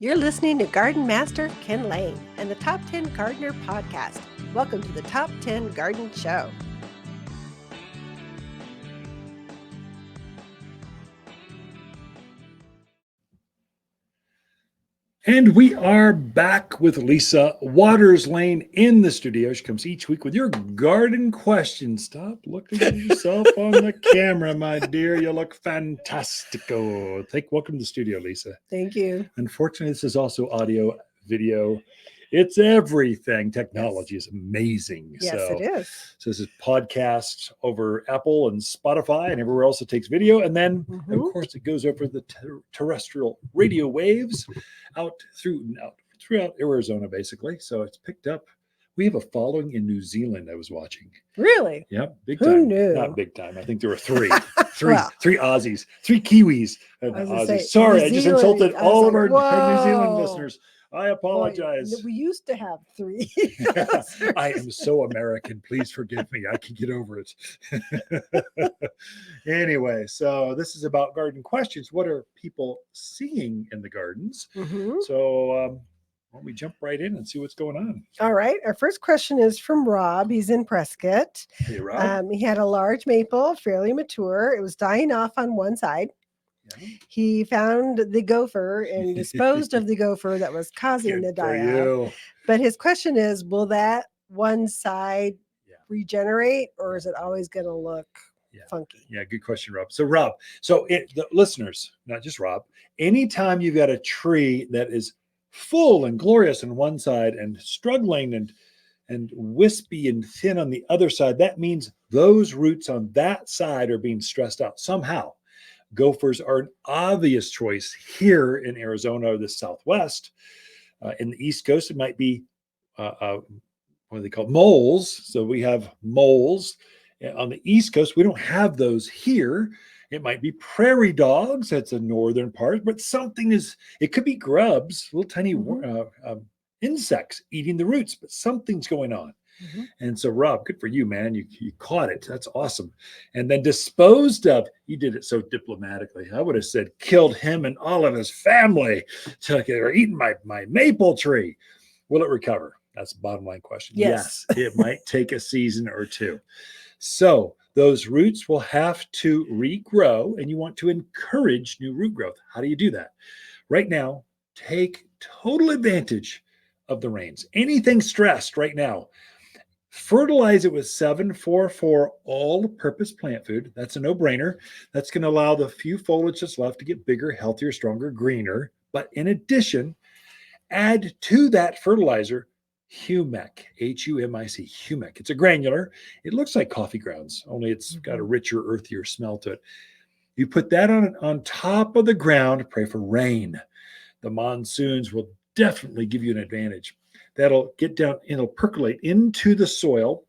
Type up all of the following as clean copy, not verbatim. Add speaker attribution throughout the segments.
Speaker 1: You're listening to Garden Master Ken Lain and the Top 10 Gardener Podcast. Welcome to the Top 10 Garden Show.
Speaker 2: And we are back with Lisa Lain in the studio. She comes each week with your garden questions. Stop looking at yourself on the camera, my dear. You look fantastico. Welcome to the studio, Lisa.
Speaker 1: Thank you.
Speaker 2: Unfortunately, this is also audio, video. It's everything. Technology is amazing.
Speaker 1: Yes, it is.
Speaker 2: So this is podcast over Apple and Spotify and everywhere else it takes video. And then, of course, it goes over the terrestrial radio waves out throughout Arizona, basically. So it's picked up. We have a following in New Zealand I was watching.
Speaker 1: Really?
Speaker 2: Yep. Big time.
Speaker 1: Who knew?
Speaker 2: Not big time. I think there were three
Speaker 1: Well,
Speaker 2: Aussies, three Kiwis. Sorry, I just insulted all of our New Zealand listeners. I apologize.
Speaker 1: Boy, we used to have three.
Speaker 2: I am so American. Please forgive me. I can get over it. Anyway, so this is about garden questions. What are people seeing in the gardens? So why don't we jump right in and see what's going on?
Speaker 1: All right. Our first question is from Rob. He's in Prescott.
Speaker 2: Hey, Rob.
Speaker 1: He had a large maple, fairly mature. It was dying off on one side. Yeah. He found the gopher and disposed of the gopher that was causing the die-off. But his question is, will that one side regenerate, or is it always going to look funky?
Speaker 2: Yeah, good question, Rob. So Rob, the listeners, not just Rob, anytime you've got a tree that is full and glorious on one side and struggling and wispy and thin on the other side, that means those roots on that side are being stressed out somehow. Gophers are an obvious choice here in Arizona or the Southwest. In the East Coast, it might be what are they called? Moles. So we have moles. On the East Coast, we don't have those here. It might be prairie dogs. That's a northern part, but it could be grubs, little tiny insects eating the roots, but something's going on. And so, Rob, good for you, man. You caught it. That's awesome. And then disposed of, you did it so diplomatically. I would have said killed him and all of his family. They're eating my maple tree. Will it recover? That's the bottom line question. Yes, it might take a season or two. So those roots will have to regrow, and you want to encourage new root growth. How do you do that? Right now, take total advantage of the rains. Anything stressed right now, fertilize it with 744 all-purpose plant food. That's a no-brainer. That's going to allow the few foliage that's left to get bigger, healthier, stronger, greener. But in addition, add to that fertilizer humic, Humic, humic. It's a granular. It looks like coffee grounds, only it's got a richer, earthier smell to it. You put that on top of the ground, pray for rain. The monsoons will definitely give you an advantage. That'll get down, it'll percolate into the soil,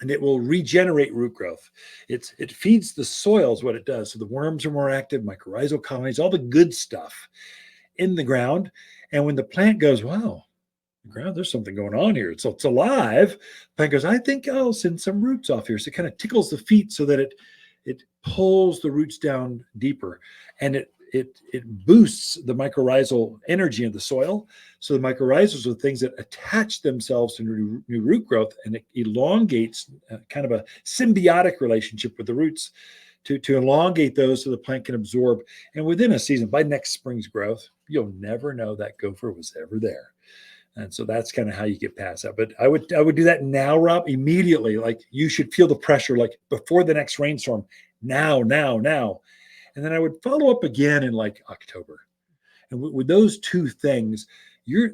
Speaker 2: and it will regenerate root growth. It feeds the soil is what it does. So the worms are more active, mycorrhizal colonies, all the good stuff in the ground. And when the plant goes, wow, the ground, there's something going on here. So it's alive. The plant goes, I think I'll send some roots off here. So it kind of tickles the feet so that it pulls the roots down deeper, and it boosts the mycorrhizal energy of the soil. So the mycorrhizals are the things that attach themselves to new root growth, and it elongates kind of a symbiotic relationship with the roots to elongate those so the plant can absorb. And within a season, by next spring's growth, you'll never know that gopher was ever there. And so that's kind of how you get past that. But I would do that now, Rob, immediately. Like you should feel the pressure, like before the next rainstorm, now. And then I would follow up again in like October. And with those two things,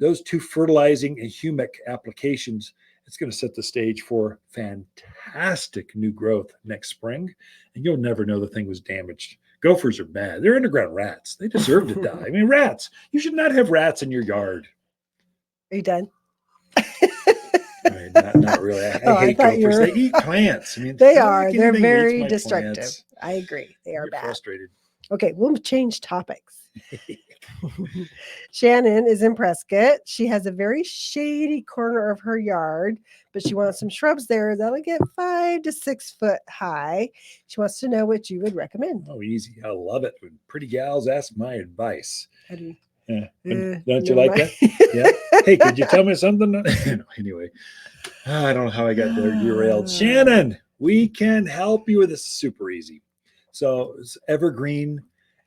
Speaker 2: those two fertilizing and humic applications, it's going to set the stage for fantastic new growth next spring. And you'll never know the thing was damaged. Gophers are bad. They're underground rats. They deserve to die. I mean, rats. You should not have rats in your yard.
Speaker 1: Are you done?
Speaker 2: Not really. I hate gophers. They eat plants. I mean,
Speaker 1: they are. They're very destructive. Plants. I agree. They are bad.
Speaker 2: Frustrated.
Speaker 1: Okay, we'll change topics. Shannon is in Prescott. She has a very shady corner of her yard, but she wants some shrubs there that'll get 5 to 6 foot high. She wants to know what you would recommend.
Speaker 2: Oh, easy. I love it when pretty gals ask my advice.
Speaker 1: How do you?
Speaker 2: Yeah. Don't you
Speaker 1: never
Speaker 2: like
Speaker 1: mind.
Speaker 2: that? Yeah. Hey, could you tell me something? Anyway, I don't know how I got there derailed. Shannon, we can help you with this. Super easy. So it's evergreen,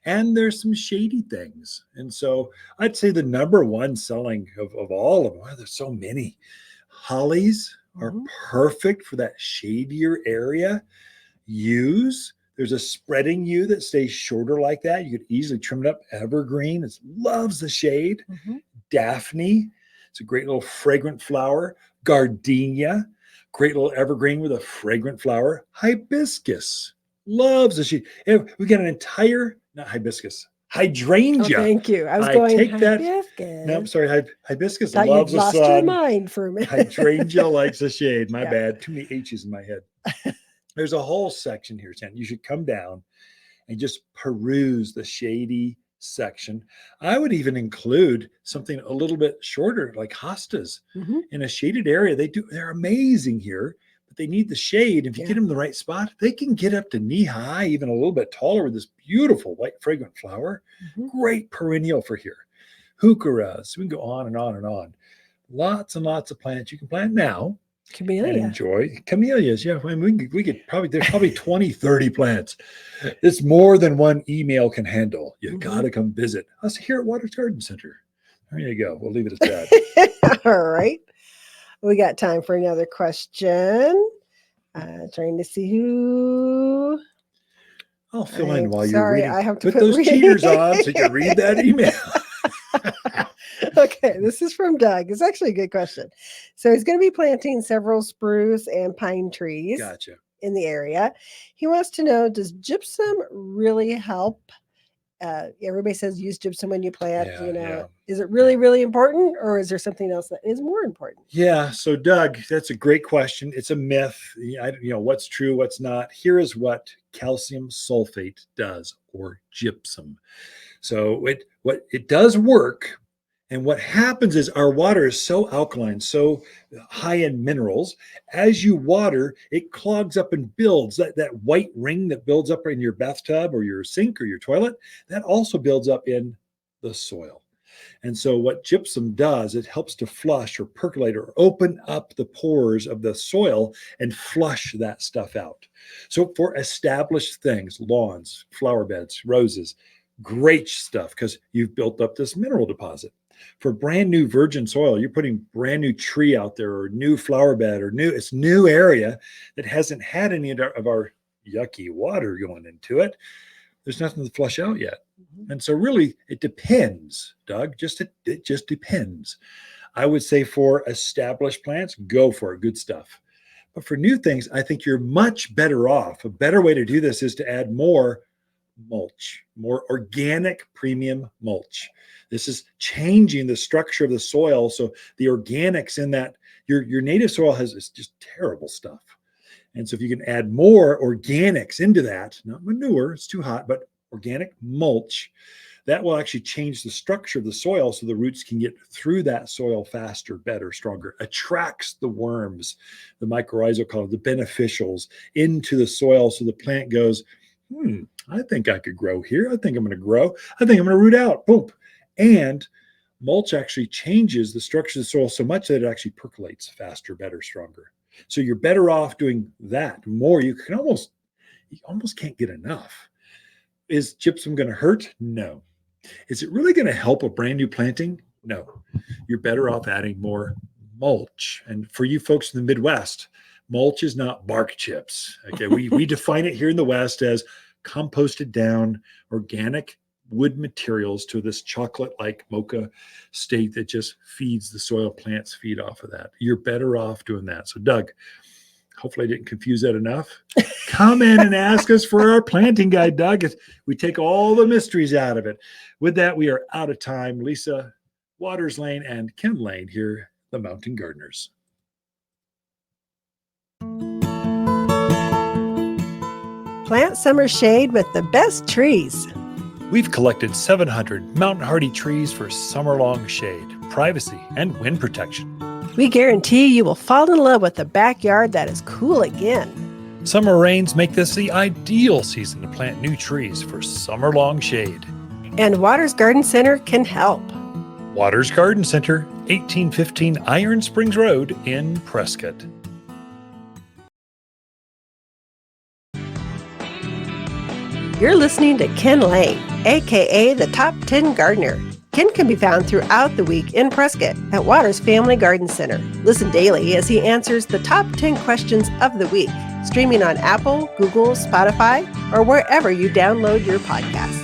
Speaker 2: and there's some shady things. And so I'd say the number one selling of all of them, there's so many. Hollies are perfect for that shadier area. Yews, there's a spreading yew that stays shorter like that. You could easily trim it up. Evergreen, it loves the shade. Daphne, it's a great little fragrant flower. Gardenia, great little evergreen with a fragrant flower. Hibiscus, loves the shade. We got an entire, not hibiscus, hydrangea.
Speaker 1: Oh, thank you. I was
Speaker 2: I
Speaker 1: going
Speaker 2: take that.
Speaker 1: hibiscus.
Speaker 2: No, I'm sorry. Hibiscus
Speaker 1: Thought
Speaker 2: loves
Speaker 1: you'd
Speaker 2: the
Speaker 1: lost
Speaker 2: sun.
Speaker 1: your mind for a minute.
Speaker 2: Hydrangea likes the shade. My
Speaker 1: Yeah.
Speaker 2: bad. Too many H's in my head. There's a whole section here, Sam. You should come down and just peruse the shady section. I would even include something a little bit shorter, like hostas, in a shaded area. They're amazing here, but they need the shade. If you get them in the right spot, they can get up to knee high, even a little bit taller with this beautiful white fragrant flower. Great perennial for here. Heucheras. We can go on and on and on. Lots and lots of plants you can plant now.
Speaker 1: Camellia.
Speaker 2: And enjoy. Camellias, yeah. I mean, we could probably, there's probably 20, 30 plants. It's more than one email can handle. You got to come visit us here at Waters Garden Center. There you go. We'll leave it at that.
Speaker 1: All right. We got time for another question. Trying to see who.
Speaker 2: I'll fill in while you're
Speaker 1: sorry,
Speaker 2: reading.
Speaker 1: I have to
Speaker 2: put those cheaters on so you can read that email.
Speaker 1: Okay, this is from Doug. It's actually a good question. So he's going to be planting several spruce and pine trees in the area. He wants to know, does gypsum really help? Everybody says use gypsum when you plant. Is it really, really important, or is there something else that is more important?
Speaker 2: Yeah. So Doug, that's a great question. It's a myth. What's true, what's not. Here is what calcium sulfate does, or gypsum. So it does work. And what happens is our water is so alkaline, so high in minerals. As you water, it clogs up and builds. That white ring that builds up in your bathtub or your sink or your toilet, that also builds up in the soil. And so what gypsum does, it helps to flush or percolate or open up the pores of the soil and flush that stuff out. So for established things, lawns, flower beds, roses, great stuff, because you've built up this mineral deposit. For brand new virgin soil, you're putting brand new tree out there, or new flower bed, or new area that hasn't had any of our yucky water going into it. There's nothing to flush out yet. And so really it depends, Doug. It just depends. I would say for established plants, go for it. Good stuff. But for new things, I think you're much better off. A better way to do this is to add more mulch, more organic premium mulch. This is changing the structure of the soil. So the organics in that, your native soil is just terrible stuff. And so if you can add more organics into that, not manure, it's too hot, but organic mulch, that will actually change the structure of the soil so the roots can get through that soil faster, better, stronger, attracts the worms, the mycorrhizal column, the beneficials into the soil. So the plant goes, I think I could grow here. I think I'm going to grow. I think I'm going to root out. Boom. And mulch actually changes the structure of the soil so much that it actually percolates faster, better, stronger. So you're better off doing that more. You almost can't get enough. Is gypsum going to hurt? No. Is it really going to help a brand new planting? No. You're better off adding more mulch. And for you folks in the Midwest, mulch is not bark chips. Okay, we define it here in the West as composted down organic wood materials to this chocolate-like mocha state that just feeds the soil. Plants feed off of that. You're better off doing that. So Doug, hopefully I didn't confuse that enough. Come in and ask us for our planting guide, Doug. We take all the mysteries out of it. With that, we are out of time. Lisa Lain and Ken Lain here, the Mountain Gardeners.
Speaker 1: Plant summer shade with the best trees.
Speaker 2: We've collected 700 mountain hardy trees for summer-long shade, privacy, and wind protection.
Speaker 1: We guarantee you will fall in love with a backyard that is cool again.
Speaker 2: Summer rains make this the ideal season to plant new trees for summer-long shade.
Speaker 1: And Waters Garden Center can help.
Speaker 2: Waters Garden Center, 1815 Iron Springs Road in Prescott.
Speaker 1: You're listening to Ken Lain, aka the Top 10 Gardener. Ken can be found throughout the week in Prescott at Waters Family Garden Center. Listen daily as he answers the top 10 questions of the week, streaming on Apple, Google, Spotify, or wherever you download your podcasts.